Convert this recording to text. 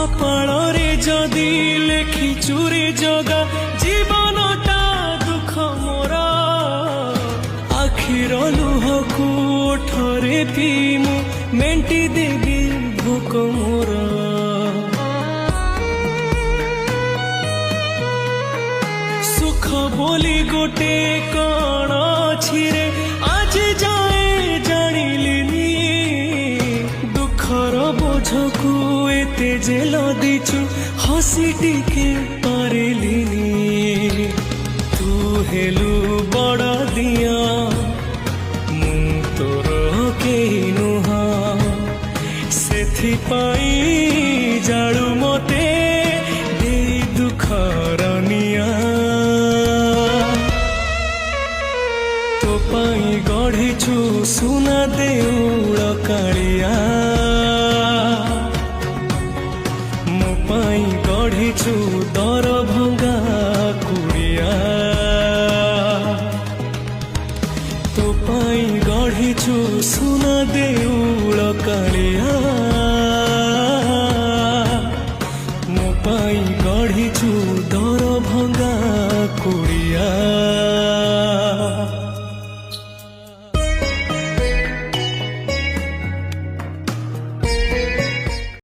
କପାଳରେ ଯଦି ଲେଖିଛୁ ରେ ଜଗା ଜୀବନଟା ଦୁଃଖ ମୋର ଆଖିର ଲୁହକୁ ଓଠରେ ପିଇ ମୁଁ ମେଣ୍ଟି ଦେବି ଭୋକ ମୋର ସୁଖ ବୋଲି ଗୋଟେ କଣ ଅଛି ରେ ଆଜି ଯାଏ ଜାଣିଲିନି ଦୁଃଖର ବୋଝକୁ ଏତେ ଯେ ଲଦିଛୁ ହସି ଟିକେ ପାରିଲିନି ତୁ ହେଲୁ ବଡ଼ ଦିଅ ମୁଁ ତୋର କେହି ନୁହଁ ସେଥିପାଇଁ ଜାଳୁ ମତେ ଦେଇ ଦୁଃଖର ନିଆଁ ତୋ ପାଇଁ ଗଢ଼ିଛୁ ସୁନା ଦେଉଳ କାଳିଆ ମୋ ପାଇଁ ଗଢ଼ିଛୁ ଦର ଭଙ୍ଗା କୁଡ଼ିଆ ତୋ ପାଇଁ ଗଢ଼ିଛୁ ସୁନା ଦେଉଳ କାଳିଆ ମୋ ପାଇଁ ଗଢ଼ିଛୁ ଦର ଭଙ୍ଗା କୁଡ଼ିଆ